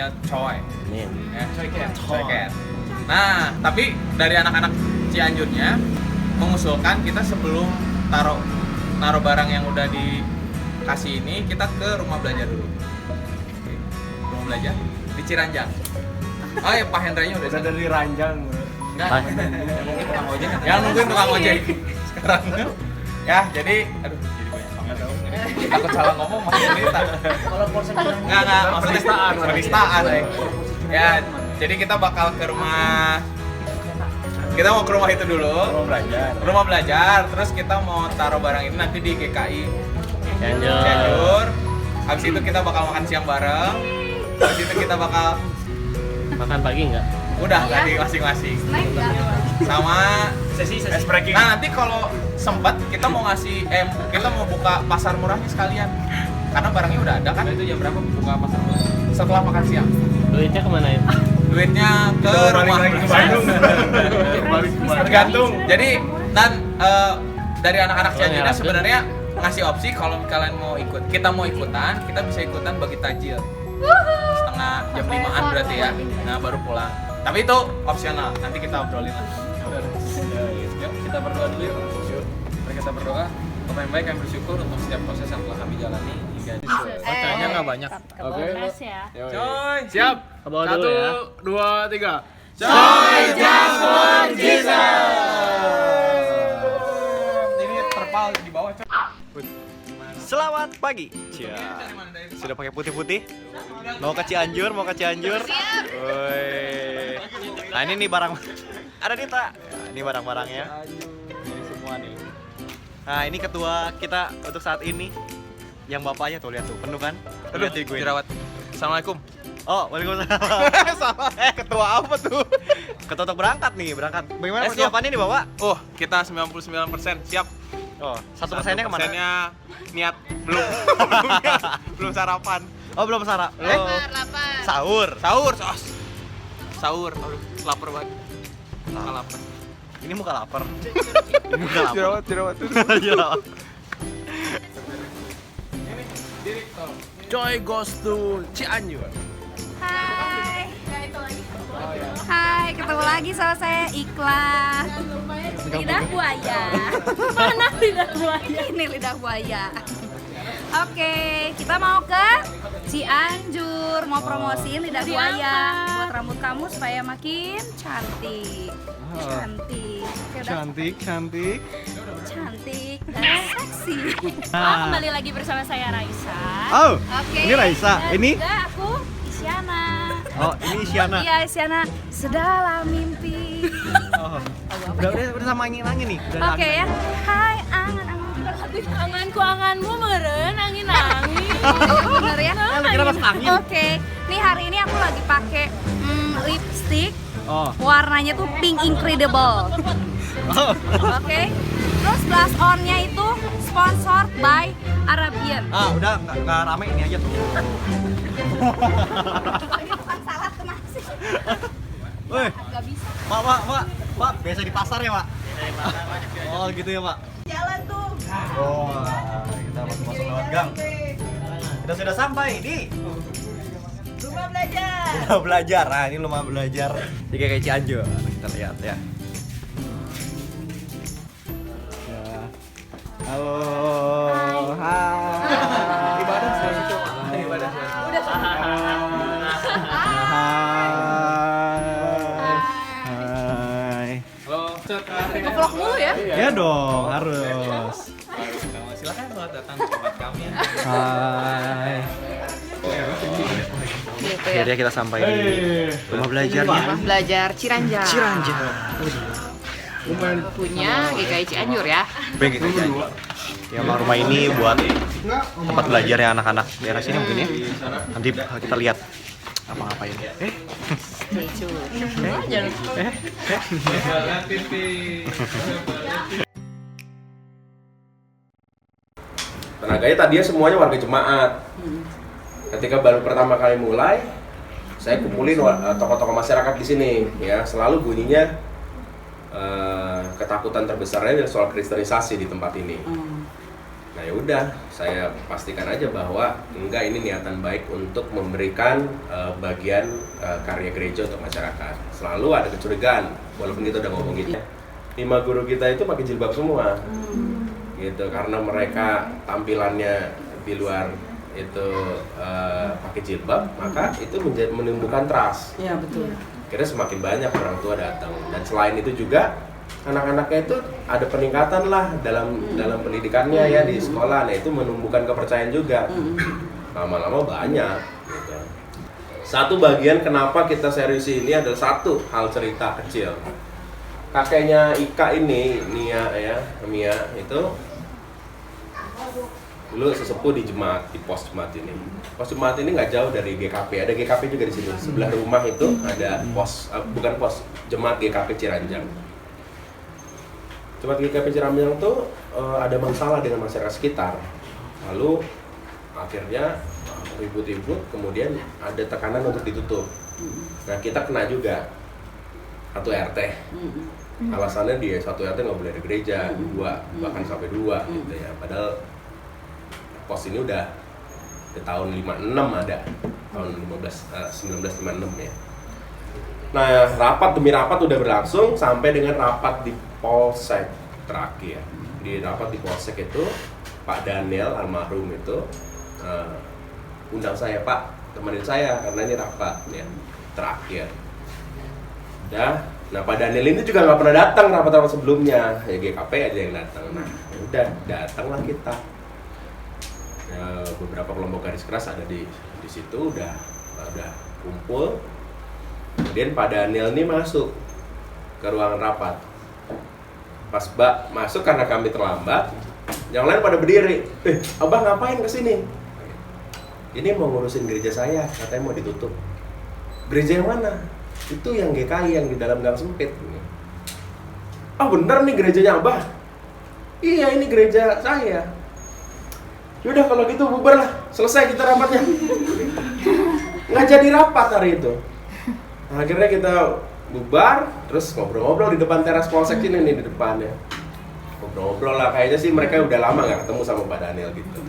namanya Coy. Ya, Coy Cat. Nah, tapi dari anak-anak Cianjurnya mengusulkan kita sebelum naruh barang yang udah dikasih ini, kita ke rumah belajar dulu. Oke. Rumah belajar di Ciranjang. Oh ya, Pak Hendranya udah dari Ranjang. Enggak, mungkin tukang ojek. Yang nungguin tukang ojek sekarang. Ya, jadi aduh, jadi banyak banget. Takut salah ngomong masuk cerita. Kalau polsek Enggak, maksudnya penistaan. Ya, jadi kita bakal ke rumah. Kita mau ke rumah itu dulu. Rumah belajar. Terus kita mau taruh barang ini nanti di GKI Cianjur. Habis itu kita bakal makan siang bareng. Habis itu kita bakal makan pagi enggak? udah tadi masing-masing. Sama sesi breaking. Nah, nanti kalau sempat kita mau kita mau buka pasar murahnya sekalian. Karena barangnya udah ada kan. Itu jam berapa buka pasar murah? Setelah makan siang. Duitnya kemana ya? Duitnya ke rumah. Tergantung. Jadi dari anak-anak Cianjurnya sebenarnya ngasih opsi kalau kalian mau ikut, kita mau ikutan, kita bisa ikutan bagi tajil. Setengah jam 5-an berarti ya. Nah, baru pulang. Tapi itu opsional, nanti kita obrolin lah. Yuk, kita berdoa dulu yuk. Mari kita berdoa. Bapak yang baik, kami bersyukur untuk setiap proses yang telah kami jalani hingga Bacanya nggak banyak. Oke. ya. Coy, siap. Ke bawah dulu ya. 1, 2, 3. Coy just for Jesus. Ini terpal di bawah. Selamat pagi. Sudah pakai putih-putih? Mau ke Cianjur? Woi. Nah, ini nih barang. Ada Dita. Ya, ini barang-barangnya. Ini semua nih. Nah, ini ketua kita untuk saat ini. Yang bapaknya tuh lihat tuh, penuh kan? Lihat gue. Jerawat. Assalamualaikum. Oh, waalaikumsalam. Salah. Ketua apa tuh? Ketua untuk berangkat. Bagaimana Let's go. persiapannya nih, Bapak? Oh, kita 99% siap. Oh, 1%-nya kemana? 1%-nya niat belum sarapan. Oh, belum sarapan. Lapar. Sahur. Sahur. Aduh, lapar banget. Lapar. Ini muka lapar. Ini muka lapar. Jerawat. Jerawat. Coy goes to Cianjur. Hai, ketemu lagi sama saya Ikhlas. Lidah buaya. Mana lidah buaya? Ini lidah buaya. Oke, kita mau ke Cianjur, mau promosiin lidah buaya buat rambut kamu supaya makin cantik. Oke, udah cantik dan seksi. Kembali lagi bersama saya Raisa. Oh, Oke. ini Raisa. Dan Ini? juga aku Isyana. Oh, ini Isyana. Iya, Isyana. Sedalam mimpi. Oh. Udah sama angin-angin nih. Udah ada Oke ya. angin-angin. Hai, angan-angan. Anganku anganmu meren angin-angin. Bener ya? Lu kira masuk angin? Oke. Nih hari ini aku lagi pakai lipstick. Oh. Warnanya tuh pink incredible. Oh. Oke. Terus blush on-nya itu sponsored by Arabian. Ah, udah enggak rame ini aja tuh. Ini bukan salad kenapa sih? Woi, Gak bisa. Pak, biasa di pasar ya, Pak? Oh, gitu ya, Pak. Jalan tuh. Oh, kita masuk lewat gang. Kita sudah sampai di Rumah belajar. rumah belajar. Nah, ini rumah belajar di GKI Cianjur. Kita lihat ya. Halo. Hai. Ibadah di situ. Ibadah. Udah Hai. Halo, Nge-vlog mulu ya? Ya dong, harus. silakan selamat datang di tempat kami. Hai. Gitu ya. Akhirnya kita sampai di rumah belajarnya. Rumah belajar Ciranjang. Punya GKI Cianjur ya. GKI Cianjur. Ya, rumah ini buat tempat belajarnya anak-anak daerah sini mungkin ya. Nanti kita lihat apa ngapain. Stay tune. Tenaganya tadinya semuanya warga jemaat. Ketika baru pertama kali mulai, saya kumpulin tokoh-tokoh masyarakat di sini. Ya, selalu bunyinya ketakutan terbesarnya adalah soal kristenisasi di tempat ini. Nah ya udah, saya pastikan aja bahwa enggak, ini niatan baik untuk memberikan bagian karya gereja untuk masyarakat. Selalu ada kecurigaan, walaupun kita udah ngomong gitu. 5 guru kita itu pakai jilbab semua, gitu. Karena mereka tampilannya di luar itu pakai jilbab, maka itu menimbulkan trust. Iya betul. Kira semakin banyak orang tua datang, dan selain itu juga anak-anaknya itu ada peningkatan lah dalam pendidikannya ya di sekolah. Nah itu menumbuhkan kepercayaan juga. Lama-lama banyak gitu. Satu bagian kenapa kita serius ini adalah satu hal cerita kecil. Kakeknya Ika ini, Mia itu dulu sesepuh di jemaat, di pos jemaat ini. Pos jemaat ini nggak jauh dari GKP, ada GKP juga di sini. Sebelah rumah itu ada jemaat GKP Ciranjang. Jemaat GKP Ciranjang tuh ada masalah dengan masyarakat sekitar. Lalu akhirnya ribut-ribut, kemudian ada tekanan untuk ditutup. Nah kita kena juga satu RT. Alasannya dia satu RT nggak boleh ada gereja, 2 bahkan sampai 2 gitu ya. Padahal pos ini udah di tahun 56 ada, tahun 1956 ya. Nah rapat demi rapat udah berlangsung sampai dengan rapat di Polsek terakhir. Di rapat di Polsek itu Pak Daniel almarhum itu undang saya, Pak temenin saya karena ini rapat ya terakhir. Nah Pak Daniel ini juga nggak pernah datang rapat-rapat sebelumnya, ya GKP aja yang datang. Nah udah datanglah kita. Ya, beberapa kelompok garis keras ada di situ udah kumpul. Kemudian Pak Daniel ini masuk ke ruangan rapat. Pas masuk karena kami terlambat, yang lain pada berdiri. Abah ngapain kesini? Ini mau ngurusin gereja saya, katanya mau ditutup. Gereja yang mana? Itu yang GKI yang di dalam gang sempit. Ah bener nih gerejanya Abah? Iya ini gereja saya. Yaudah kalau gitu bubar lah, selesai kita rapatnya. Nggak jadi rapat hari itu. Nah, akhirnya kita bubar, terus ngobrol-ngobrol di depan teras Polsek ini nih di depannya. Ngobrol-ngobrol lah, kayaknya sih mereka udah lama nggak ketemu sama Pak Daniel gitu.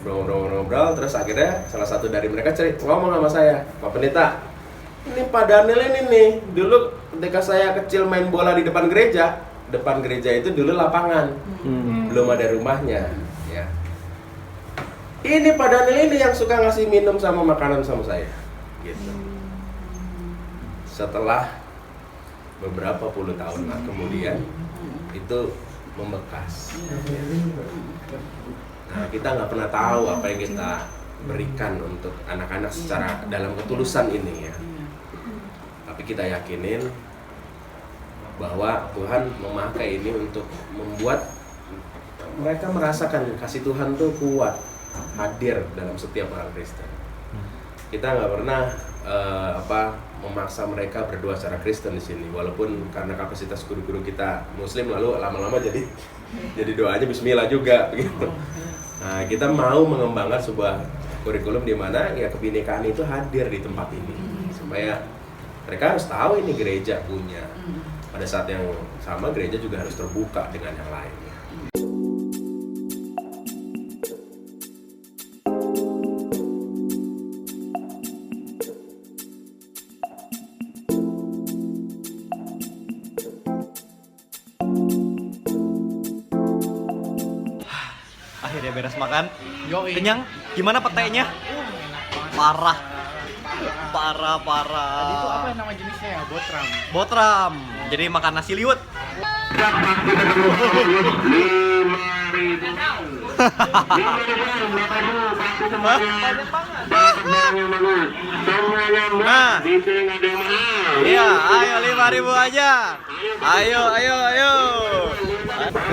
Ngobrol-ngobrol, terus akhirnya salah satu dari mereka ngomong sama saya, Pak Pendeta, ini Pak Daniel ini nih, dulu ketika saya kecil main bola di depan gereja itu dulu lapangan, belum ada rumahnya, ya. Ini Pak Daniel ini yang suka ngasih minum sama makanan sama saya, gitu. Setelah beberapa puluh tahun kemudian itu membekas. Nah, kita nggak pernah tahu apa yang kita berikan untuk anak-anak secara dalam ketulusan ini ya. Tapi kita yakinin bahwa Tuhan memakai ini untuk membuat mereka merasakan kasih Tuhan tuh kuat, hadir dalam setiap orang Kristen. Kita nggak pernah memaksa mereka berdoa secara Kristen di sini, walaupun karena kapasitas guru-guru kita Muslim, lalu lama-lama jadi doanya Bismillah juga, begitu. Nah, kita mau mengembangkan sebuah kurikulum di mana ya kebinekaan itu hadir di tempat ini, supaya mereka harus tahu ini gereja punya. Pada saat yang sama gereja juga harus terbuka dengan yang lainnya. Akhirnya beres makan. Kenyang? Gimana petainya? Parah. Tadi itu apa nama jenisnya ya? Botram. Jadi makan nasi liwet. Nah, iya, ayo 5.000 aja. Ayo.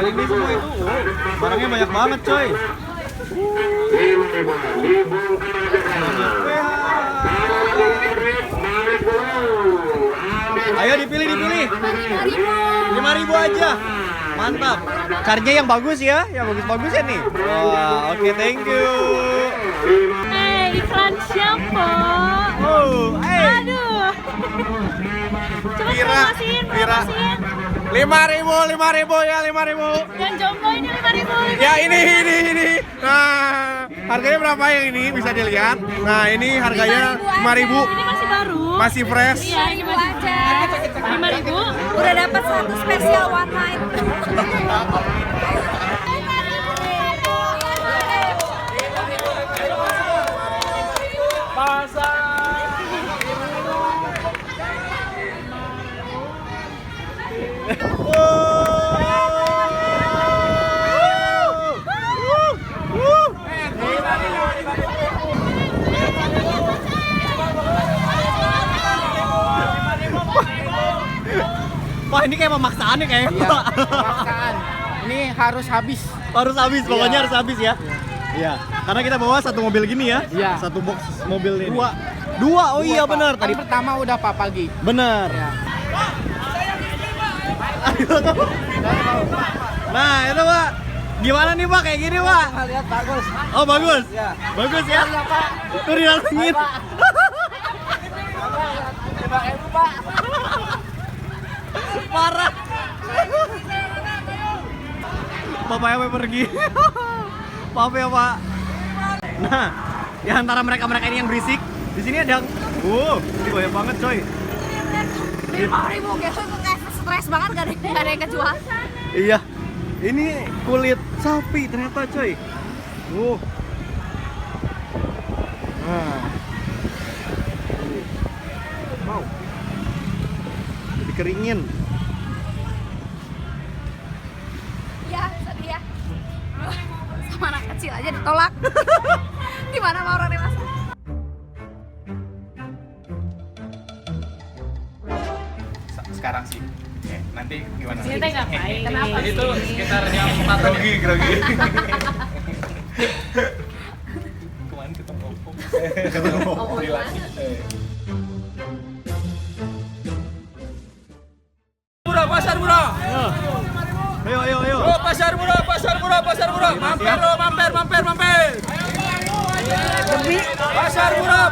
Ini semua itu, barangnya banyak banget coy. Ayo dipilih. 5.000 aja. Mantap. Carinya yang bagus ya, yang bagus-bagus ya nih. Wah, oke, thank you. Iklan siapa? Oh, Aduh. Coba promosiin. 5.000 ya, 5.000. Yang jomblo ini 5.000. Ya ini. Nah, harganya berapa yang ini bisa dilihat. Nah, ini harganya 5.000. Ini masih baru. Masih fresh. Iya, ini masih aja. 5.000. Udah dapat satu spesial one night. Wah, ini kayak pemaksaan nih kayaknya. Iya, paksaan. Ini harus habis. Harus habis, pokoknya harus habis ya. Iya, karena kita bawa satu mobil gini ya. Iya. Satu box mobil ini. Dua, oh iya Pak. benar. Tadi Tadi pertama udah Pak pagi. benar. Ya. Nah, itu Pak. Gimana nih Pak kayak gini Pak? Lihat bagus. Oh bagus. Iya. Bagus ya. Iya, Pak. Tuh dilatengin. Pak. Parah. Bapaknya mau pergi. Maaf ya Pak. Nah, di antara mereka ini yang berisik, di sini ada. Ini banyak banget coy. 5.000 gitu tuh kayak stres banget gak ada yang kejual. Iya. Ini kulit sapi ternyata coy. Nah. Wow. Dikeringin. Ya, sedih ya. Sama anak kecil aja ditolak. Gimana mau orang dewasa? Sekarang sih. Nanti gimana? Sini teh ngapain? Kenapa Jadi sih? itu sekitar jam 4 Grogi. Kemarin ketemu Oppo. murah, pasar murah. Ayo. Oh, pasar murah. Mampir lo, mampir. Pasar murah.